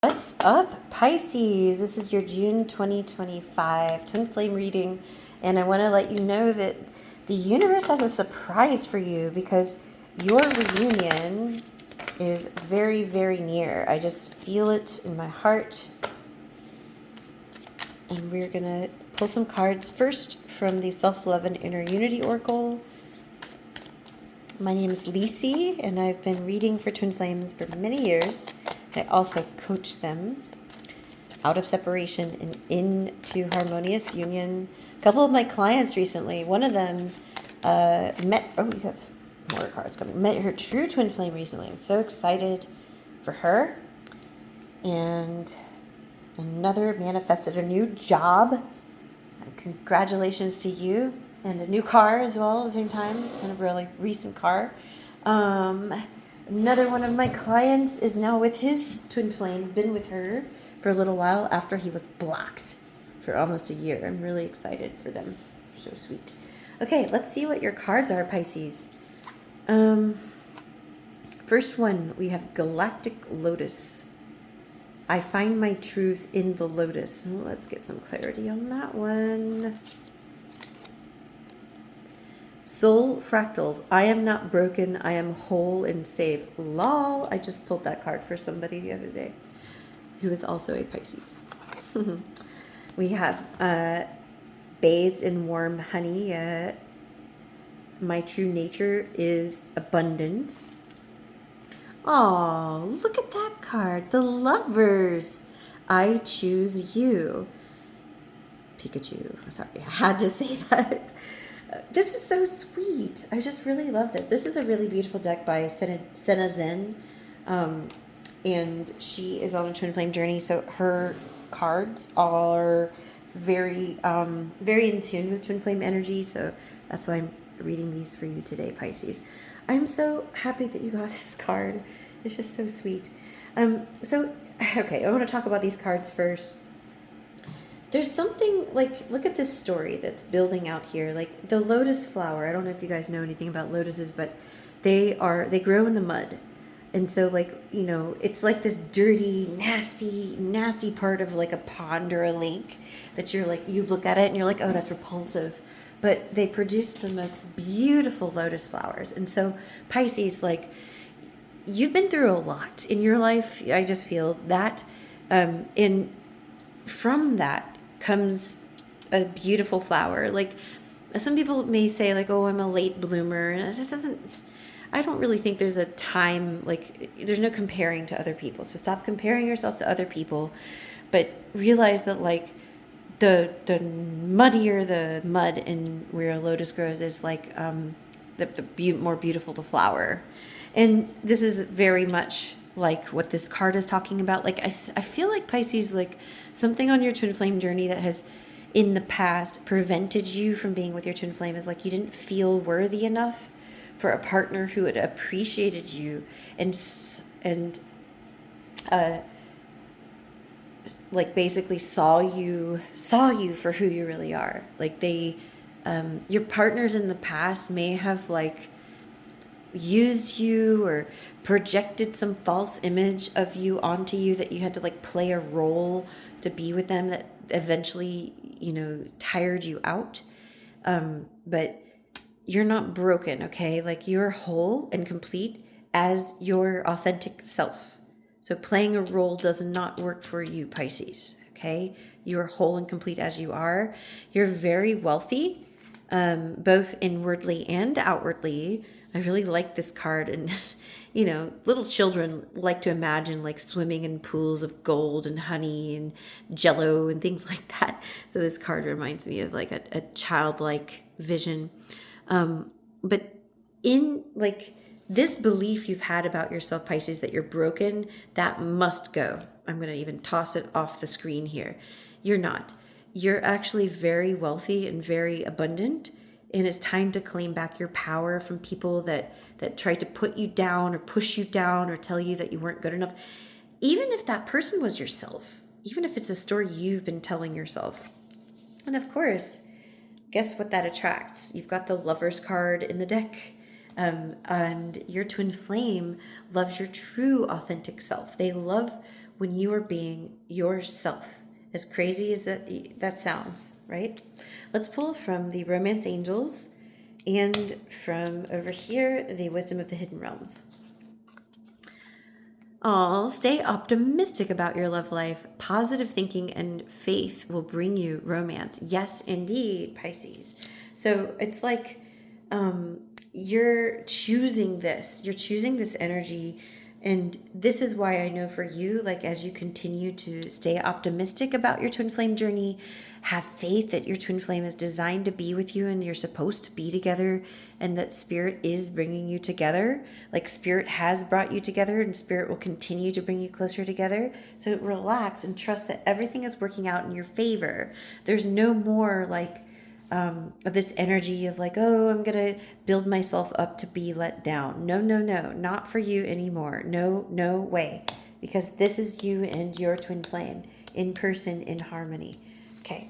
What's up, Pisces? This is your June 2025 Twin Flame reading, and I want to let you know that the universe has a surprise for you because your reunion is very, very near. I just feel it in my heart, and we're going to pull some cards first from the Self-Love and Inner Unity Oracle. My name is Lisi, and I've been reading for Twin Flames for many years. I also coach them out of separation and into harmonious union. A couple of my clients recently, one of them met more cards coming, met her true twin flame recently. I'm so excited for her. And another manifested a new job. Congratulations to you. And a new car as well at the same time, kind of really recent car. Another one of my clients is now with his twin flame. He's been with her for a little while after he was blocked for almost a year. I'm really excited for them. So sweet. Okay, let's see what your cards are, Pisces. First one, we have Galactic Lotus. I find my truth in the lotus. Let's get some clarity on that one. Soul Fractals. I am not broken. I am whole and safe. Lol. I just pulled that card for somebody the other day who is also a Pisces. We have bathed in warm honey. My true nature is abundance. Oh, look at that card. The Lovers. I choose you. Pikachu. Sorry, I had to say that. This is so sweet. I just really love this. This is a really beautiful deck by Senna Zen. And she is on a twin flame journey. So her cards are very, very in tune with twin flame energy. So that's why I'm reading these for you today, Pisces. I'm so happy that you got this card. It's just so sweet. Okay, I want to talk about these cards first. There's something, like, look at this story that's building out here. Like, the lotus flower, I don't know if you guys know anything about lotuses, but they grow in the mud. And so, like, you know, it's like this dirty, nasty part of, like, a pond or a lake that you're, like, you look at it and you're like, oh, that's repulsive. But they produce the most beautiful lotus flowers. And so, Pisces, like, you've been through a lot in your life. I just feel that. From that comes a beautiful flower. Like, some people may say, like, oh, I'm a late bloomer, and this doesn't, I don't really think there's a time, like, there's no comparing to other people. So stop comparing yourself to other people, but realize that, like, the muddier the mud in where a lotus grows is, like, the more beautiful the flower. And this is very much like what this card is talking about. Like, I feel like, Pisces, like, something on your twin flame journey that has in the past prevented you from being with your twin flame is, like, you didn't feel worthy enough for a partner who had appreciated you and like, basically saw you for who you really are. Like, they your partners in the past may have, like, used you or projected some false image of you onto you that you had to, like, play a role to be with them that eventually, you know, tired you out. But you're not broken, okay? Like, you're whole and complete as your authentic self. So playing a role does not work for you, Pisces, okay? You're whole and complete as you are. You're very wealthy, both inwardly and outwardly. I really like this card. And, you know, little children like to imagine, like, swimming in pools of gold and honey and jello and things like that. So this card reminds me of, like, a childlike vision. But in, like, this belief you've had about yourself, Pisces, that you're broken, that must go. I'm going to even toss it off the screen here. You're not. You're actually very wealthy and very abundant. And it's time to claim back your power from people that tried to put you down or push you down or tell you that you weren't good enough. Even if that person was yourself, even if it's a story you've been telling yourself. And of course, guess what that attracts? You've got the Lovers card in the deck. And your twin flame loves your true authentic self. They love when you are being yourself. As crazy as that sounds, right? Let's pull from the Romance Angels and from over here, the Wisdom of the Hidden Realms. Stay optimistic about your love life. Positive thinking and faith will bring you romance. Yes, indeed, Pisces. So it's like you're choosing this. You're choosing this energy. And this is why I know for you, like as you continue to stay optimistic about your twin flame journey, have faith that your twin flame is designed to be with you and you're supposed to be together, and that spirit is bringing you together. Like spirit has brought you together and spirit will continue to bring you closer together. So relax and trust that everything is working out in your favor. There's no more like of this energy of like, oh, I'm going to build myself up to be let down. No, not for you anymore. No way. Because this is you and your twin flame in person, in harmony. Okay.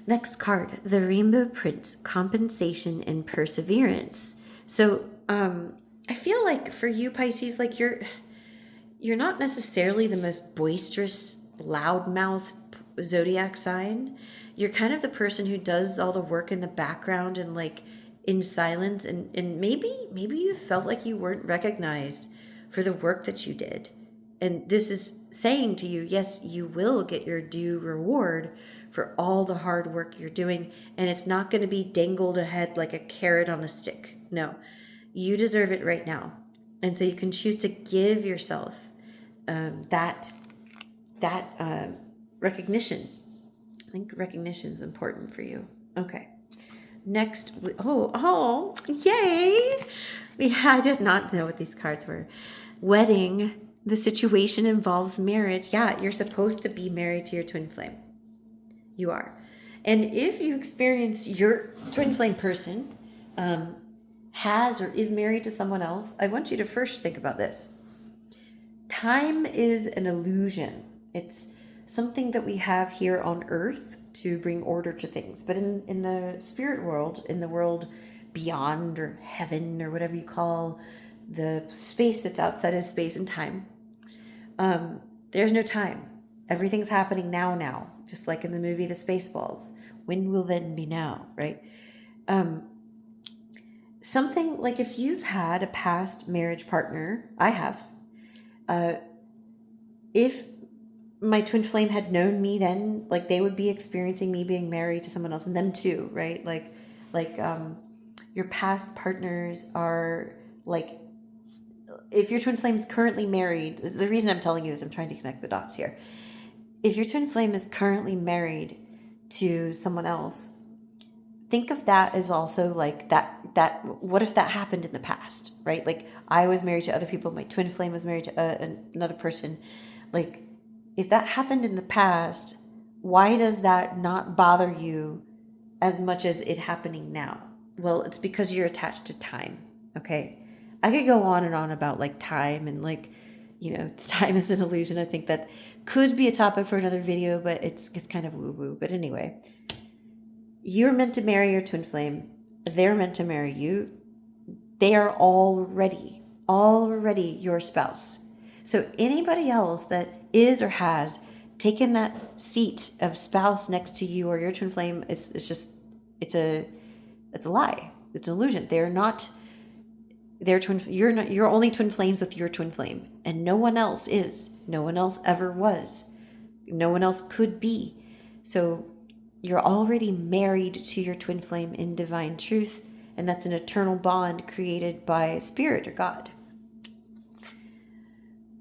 Next card, the Rainbow Prince, compensation and perseverance. So I feel like for you, Pisces, like you're not necessarily the most boisterous, loudmouthed zodiac sign. You're kind of the person who does all the work in the background and like in silence, and maybe you felt like you weren't recognized for the work that you did. And this is saying to you, yes, you will get your due reward for all the hard work you're doing, and it's not going to be dangled ahead like a carrot on a stick. No, you deserve it right now. And so you can choose to give yourself that recognition. I think recognition is important for you. Okay. Next, yay! I did not know what these cards were. Wedding. The situation involves marriage. Yeah, you're supposed to be married to your twin flame. You are. And if you experience your twin flame person has or is married to someone else, I want you to first think about this. Time is an illusion. It's something that we have here on earth to bring order to things. But in the spirit world, in the world beyond or heaven or whatever you call the space that's outside of space and time, there's no time. Everything's happening now, just like in the movie The Spaceballs. When will then be now, right? Something like if you've had a past marriage partner, I have, if my twin flame had known me then, like they would be experiencing me being married to someone else, and them too, right? Like your past partners are like, if your twin flame is currently married, the reason I'm telling you this, I'm trying to connect the dots here. If your twin flame is currently married to someone else, think of that as also like that what if that happened in the past, right? Like I was married to other people, my twin flame was married to another person. Like if that happened in the past, why does that not bother you as much as it happening now? Well, it's because you're attached to time, okay? I could go on and on about like time and like, time is an illusion. I think that could be a topic for another video, but it's kind of woo-woo. But anyway, you're meant to marry your twin flame. They're meant to marry you. They are already your spouse. So anybody else that is or has taken that seat of spouse next to you or your twin flame, it's a lie. It's an illusion. They're not their twin. You're only twin flames with your twin flame, and no one else is. No one else ever was. No one else could be. So you're already married to your twin flame in divine truth, and that's an eternal bond created by spirit or God.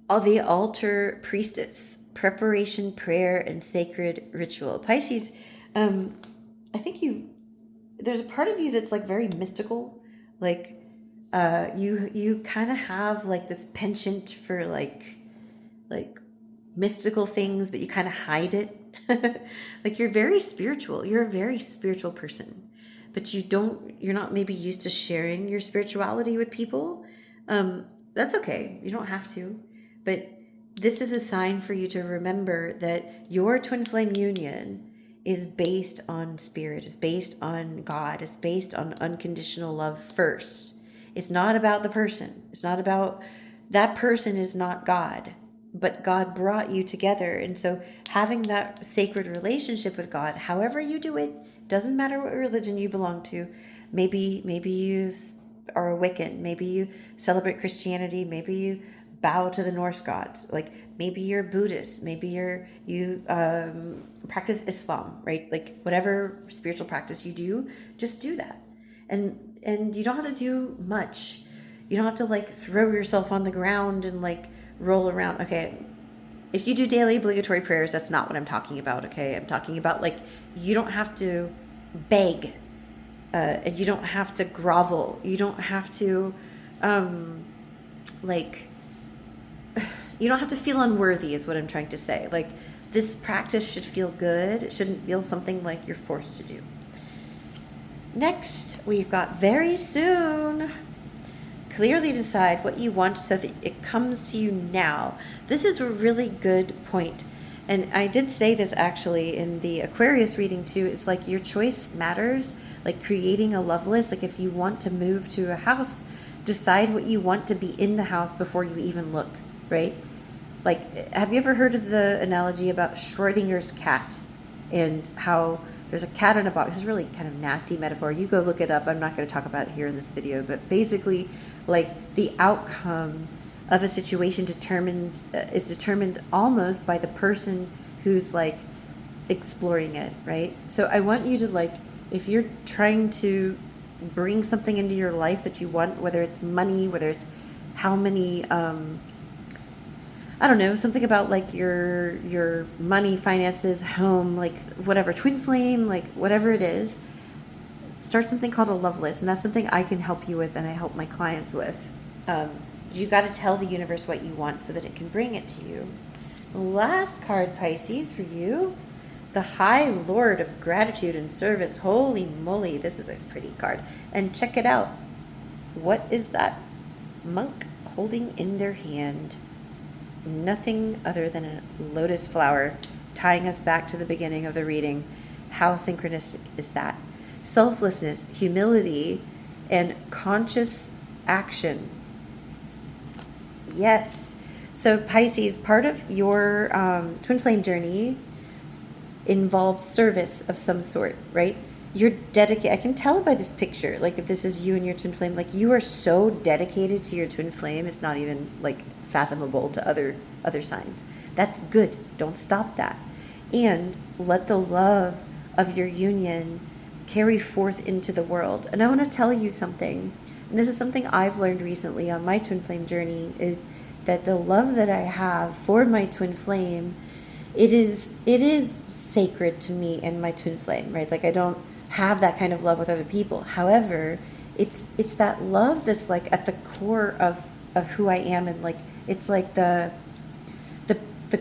The altar priestess, preparation, prayer, and sacred ritual. Pisces, I think there's a part of you that's like very mystical. Like you kind of have like this penchant for like mystical things, but you kind of hide it. Like you're very spiritual. You're a very spiritual person, but you're not maybe used to sharing your spirituality with people. That's okay. You don't have to. But this is a sign for you to remember that your twin flame union is based on spirit, is based on God, is based on unconditional love first. It's not about the person. It's not about that person is not God. but God brought you together. And so having that sacred relationship with God, however you do it, doesn't matter what religion you belong to. Maybe you are a Wiccan. Maybe you celebrate Christianity. Maybe you bow to the Norse gods. Like maybe you're Buddhist. Maybe you practice Islam, right? Like whatever spiritual practice you do, just do that. And you don't have to do much. You don't have to like throw yourself on the ground and like roll around. Okay, if you do daily obligatory prayers, that's not what I'm talking about. Okay, I'm talking about like you don't have to beg, and you don't have to grovel. You don't have to, like, you don't have to feel unworthy. Is what I'm trying to say. Like this practice should feel good. It shouldn't feel something like you're forced to do. Next, we've got very soon. Clearly decide what you want so that it comes to you now. This is a really good point. And I did say this actually in the Aquarius reading too. It's like your choice matters, like creating a love list. Like if you want to move to a house, decide what you want to be in the house before you even look, right? Like, have you ever heard of the analogy about Schrodinger's cat and how there's a cat in a box? It's a really kind of nasty metaphor. You go look it up. I'm not going to talk about it here in this video, but basically like the outcome of a situation is determined almost by the person who's like exploring it, right? So I want you to like, if you're trying to bring something into your life that you want, whether it's money, whether it's how many, I don't know, something about like your money, finances, home, like whatever, twin flame, like whatever it is, start something called a love list. And that's something I can help you with and I help my clients with. You got to tell the universe what you want so that it can bring it to you. The last card, Pisces, for you, the High Lord of Gratitude and Service. Holy moly, this is a pretty card. And check it out. What is that monk holding in their hand? Nothing other than a lotus flower, tying us back to the beginning of the reading. How synchronistic is that? Selflessness, humility, and conscious action. Yes. So Pisces, part of your twin flame journey involves service of some sort, right? You're dedicated. I can tell by this picture, like if this is you and your twin flame, like you are so dedicated to your twin flame, it's not even like fathomable to other signs. That's good. Don't stop that. And let the love of your union carry forth into the world. And I want to tell you something. And this is something I've learned recently on my twin flame journey, is that the love that I have for my twin flame, it is sacred to me and my twin flame, right? Like I don't have that kind of love with other people. However, it's that love that's like at the core of who I am, and like it's like the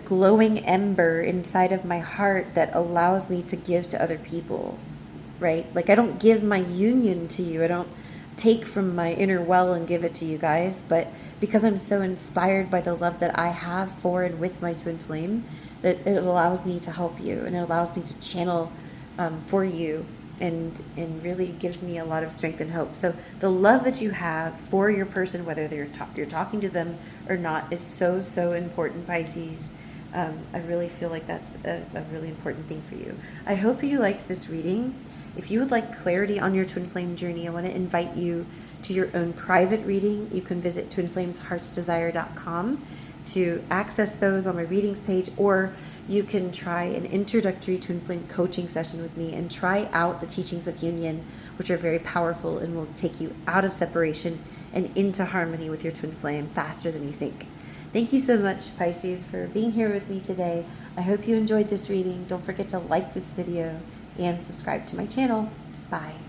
glowing ember inside of my heart that allows me to give to other people, right? Like I don't give my union to you. I don't take from my inner well and give it to you guys, but because I'm so inspired by the love that I have for and with my twin flame, that it allows me to help you and it allows me to channel for you, and really gives me a lot of strength and hope. So the love that you have for your person, whether you're talking to them or not, is so important, Pisces. I really feel like that's a really important thing for you. I hope you liked this reading. If you would like clarity on your twin flame journey, I want to invite you to your own private reading. You can visit twinflamesheartsdesire.com to access those on my readings page, or you can try an introductory twin flame coaching session with me and try out the teachings of union, which are very powerful and will take you out of separation and into harmony with your twin flame faster than you think. Thank you so much, Pisces, for being here with me today. I hope you enjoyed this reading. Don't forget to like this video and subscribe to my channel. Bye.